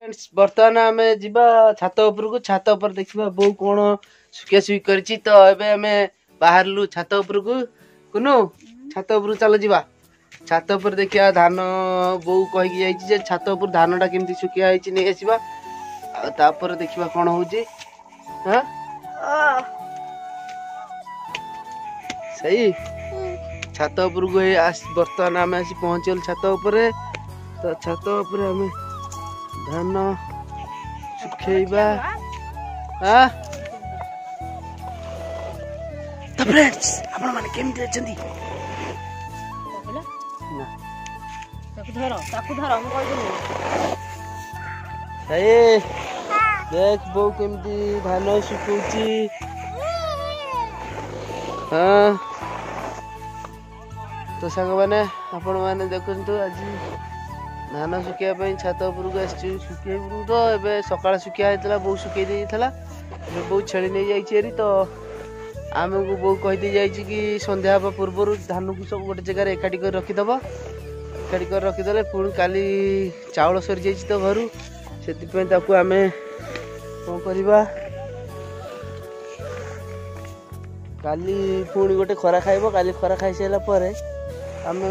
बर्तमान आम जीवा छात उपरକୁ छात उपर देखिबा बो कोन सुकिया सुई करछि तो एबे हमें बाहरलु छात उपरକୁ कुनु छात उपर चलो जीवा छात उपर देखिया धान बो कहि कि जाइछि जे छात उपर धानटा केमति सुकिया आइछि नै आसीबा आ तापर देखिबा कोन होउछि हां सही छात उपरକୁ बर्तमान आम आसी पहुंचल छात उपरे तो छात उपरे हमें धान सुखेबा हां तो फ्रेंड्स आपण माने केमति अछंदी ना ताकू धरो हम कहि देनी ए देख बो केमति धान सुखुची हां तो संग माने आपण माने देखंतु आज धान सुखिया छात उपरକୁ आसी सुखेबू तो एबे सकाळ सुखिया हेतला बो सुखे देइथला बो छेली नै जाइछि एरी तो आमे को बो कहि दे जाइछि कि संध्या हबा पूर्वरु धान को सब गोटे जगह रे एकाठी कर रखि दबो एकाठी कर रखि दले पुणी काली चावल सरी जाइछि तो घरु सेति पे ताकू आमे कोन करबा काली पुणी गोटे खरा खाइबो काली खरा खाइ सेला परे आमे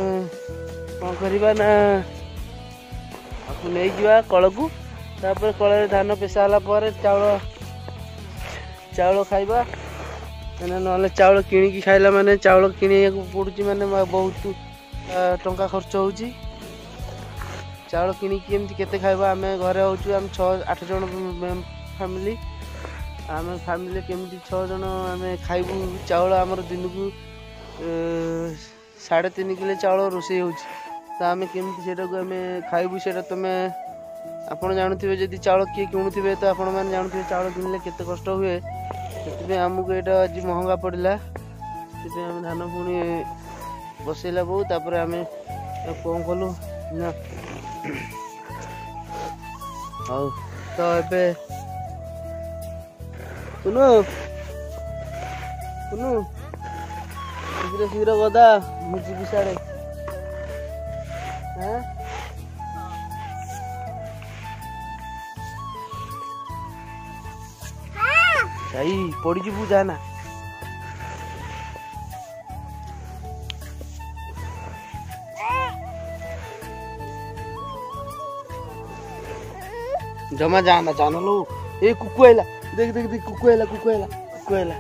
कोन करबा ना आपको नहीं जावा कल को तापर कल धान पेशा होला पर चावल खाइबा ना चावल किणी खाइला माने चावल किणी पड़ुची माने बहुत टंका खर्च होउची चावल किणी केमती केते खाइबा आमे घरे होउची हम 6-8 जन फैमिली आमे फैमिली केमती 6 जन आमे खाइबू चावल हमर दिन को 3.5 किलो चावल रोसे होउची तो आम केमती से खाइबू से तुम आपड़ जानूे जदि चाउल किए किणुवे तो आपण मैंने जानूे चाउल किणले केते कष्ट हुए से आमको यहाँ आज महंगा पड़ा से आम धान पुणी बसैला बहु तापर आम कौन कलु ना हौ तो ए सुनु सुनु शीघ्र शीघ्र गदा मुझी साड़े सही पड़ी जी जाना जमा जाना जाना लो ए कुकु आइला देख देख देख कुकु आइला कुकु आइला कुकु आइला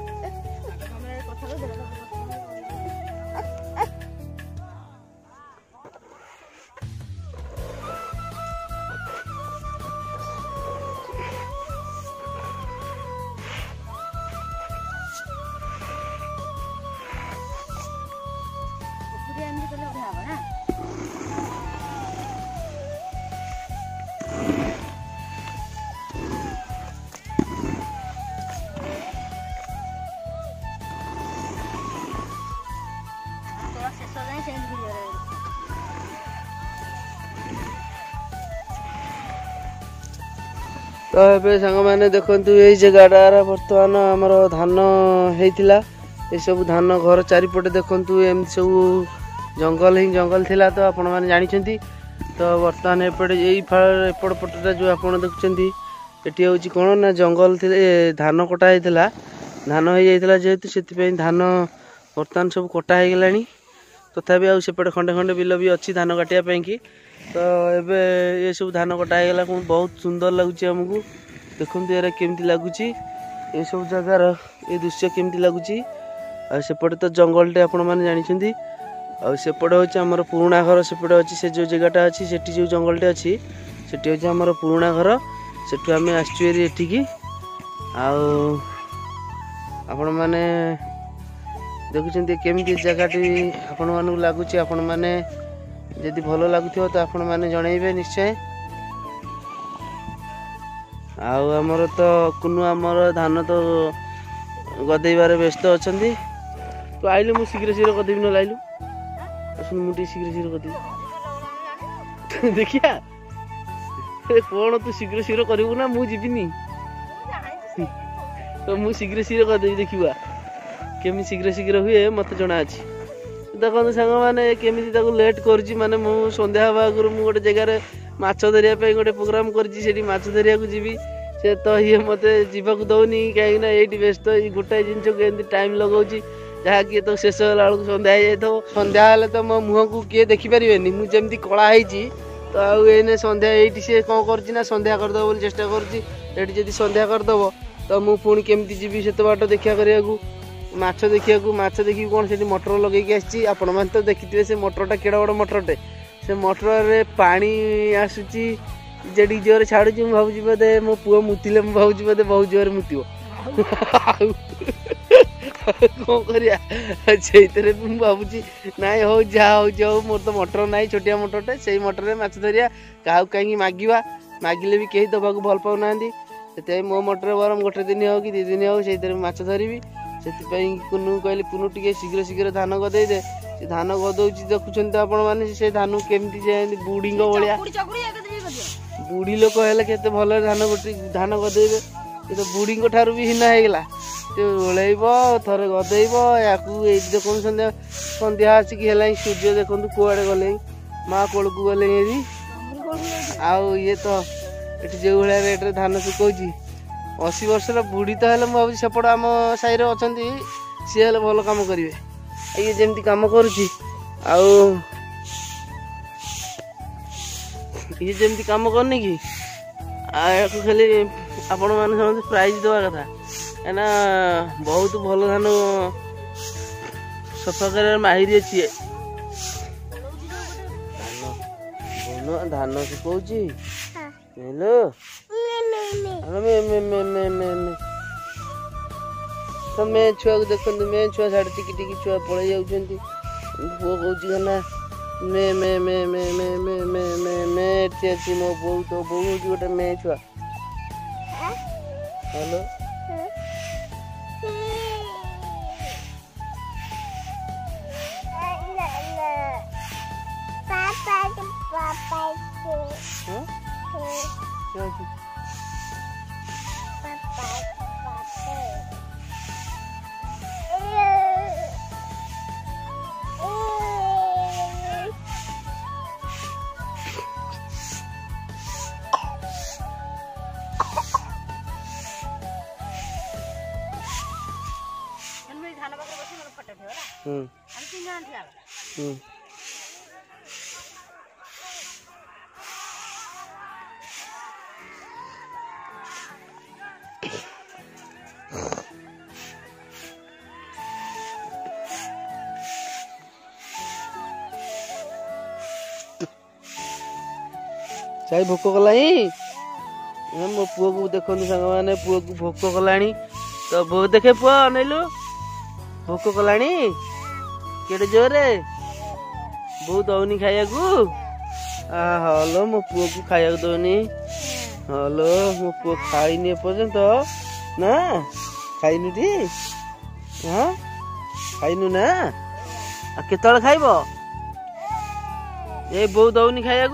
तो ये सांग मैंने देखु ये जगह बर्तमान आमर धान होता ये सब धान घर चारिपटे देखु एम सब जंगल ही जंगल थिला तो आपण मैंने जानते तो बर्तमान एपटे एपट पटटा जो आप देखुं ये हूँ कौन ना जंगल थे धान कटा होता धान हो जाता जेहेतु से धान बर्तमान सब कटा हो गला तथापि तो सेपटे खंडे खंडे बिल भी अच्छी धान काटापी कि तो एबे ये सब धान कटा होगा बहुत सुंदर लगुच आमको देखते यार केमती लगुच ये सब जगार ये दृश्य केमती लगुच सेपटे तो जंगलटे आपण मैंने जानते आसेपटे हूँ आमर पुराणा घर सेपटे अच्छी से जो जगहटा अच्छी से जो जंगलटे अच्छी से हूँ आमर पुराणा घर से आम आठिकी आपण मैंने देखुं केमती जगहटी आपण मानक लगुच आपण मैंने जदि भल लगुव तो आपण मैंने जनइबे निश्चय आमर तो कुनु आमर धान तो गदेबार व्यस्त अच्छा तो आइलु मु शीघ्र शीघ्र गदेबी न लाइलु सुन मुझे शीघ्र शीघ्र गदेबी देखिया कौन तू शीघ्र शीघ्र करू ना मु जीविनी तो मु शीघ्र शीघ्र गदेबी देखिबा केमी शीघ्र शीघ्र हुए मत जना अच्छी देखो सांग मैंने केमी लेट कर माने मु संध्या हवा आगु गोटे जगार माछ धरिया गोटे प्रोग्राम कर माछ धरिया जीवी से तो ये मत जावाक दौनी कहीं व्यस्त गोटाए जिनस को टाइम लगाऊँ जहाँकि तो शेष होला सन्ध्या हो जाए सन्ध्या हेल्ले तो मो मुह को किए देखिपारे मुझे कला तो आने सन्ध्या ये सी कौन कर सन्ध्या करदे बोली चेष्टा कर सन्ध्या करदब तो मुझे पुणी केमती जी से बाट देखा करने माछ देखी कौन से मटर लगे आसी आपण मैंने तो देखिए से मटरटा केड़ा बड़ मटरटे से मटर पानी आसूची जेडी जोर छाड़ू भावुँ बोधे मो पुओ मुतिले भावुँ बोधे बहुत जोर मुतिब कौन कर भावुँ ना हो जाओ मोर तो मटर ना छोटिया मटरटे से मटर माछ धरिया क्या कहीं मागिबा मागिले भी कहीं दबाक भल पाऊना से मो मटर बरम गोटे दिन हो कि 2 दिन हो से माछ धरबी से कुनू कहली कुनू टे शीघ्र शीघ्र धान गदे दे से धान गदौची देखुं आपण मैंने से धान केमती बुढ़ी भाया बुढ़ी लोक है केते भल धान गदेबे तो बुढ़ी ठार भी हीना होगा से ओल्ब थे गदेब या देखो सन्ध्या सन्ध्या आसिक सूर्य देखो कुआड़े गले माँ कोल को गले आउ ये तो ये जो भाया रेट्रे धान सुखी 80 वर्षर बुढ़ी तो है भाव सेपट आम साई अच्छा सी हेल्ले भल कम करेंगे ये जमी कम करुच्ची ये जमी कम करनी कि खाली आपण मैंने समझते प्राइज दवा कथा कहीं बहुत भल धान सफा कर माहिर अच्छी धान सुखी हेलो तो मैं छुआ को देखते मैं छुआ साढ़े टिकी टिकी छुआ पड़े जाऊँ पुओ कौन ना मैं अच्छी मो बो तो बो गोटे मैं छुआ हेलो चाहे भोक कला मो पुओ को देखो सांग मैंने पुओ को भोक कला तो बो देखे पुओ अनैलु भोक कला केड़े जोरे बो दौनी खाया हलो मो पुओ को खाया दौनी हलो मो पुओ खाईनी एपर्यंत ना खाइनु टी हाँ खाइनु ना केतल खाइब ए बो दौनी खाया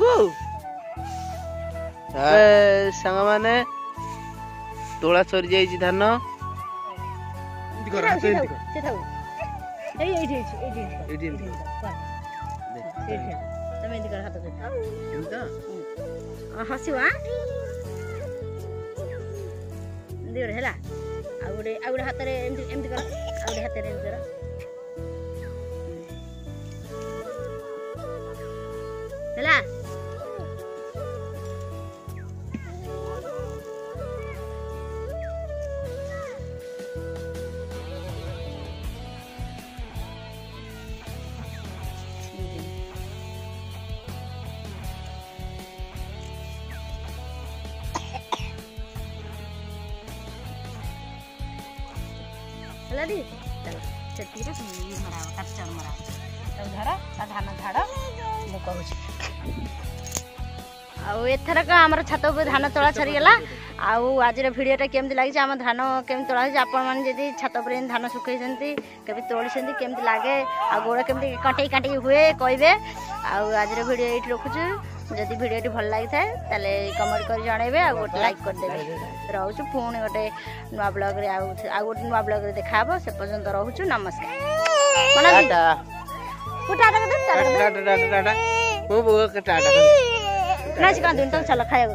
सांग माने तोला सरी जाइए धान हसवा हाथ दी चल मरा काचर मरा धर धान झाड़ मु कहरक आम छत धान तोला सरीगला आज भिडियोटा केमती लगी आम धान केमी तोला आपड़ी छत पर धान सुखई के तोली केमती लगे आ गोड़ केमती कंटे काटे हुए कहे आज भिडियो ये रखुचु जदि भिडियो भल लगी था कमेंट कर जनइबे आ गोटे लाइक करदेवे रोचु पुणी गोटे नुआ ब्लॉग रे आ गोटे नुआ ब्लॉग रे देखा से पर्यंत रोचु नमस्कार। ନା ଶିଖାନ୍ତୁନି, ତମେ ଚାଲ ଖାଇବାକୁ।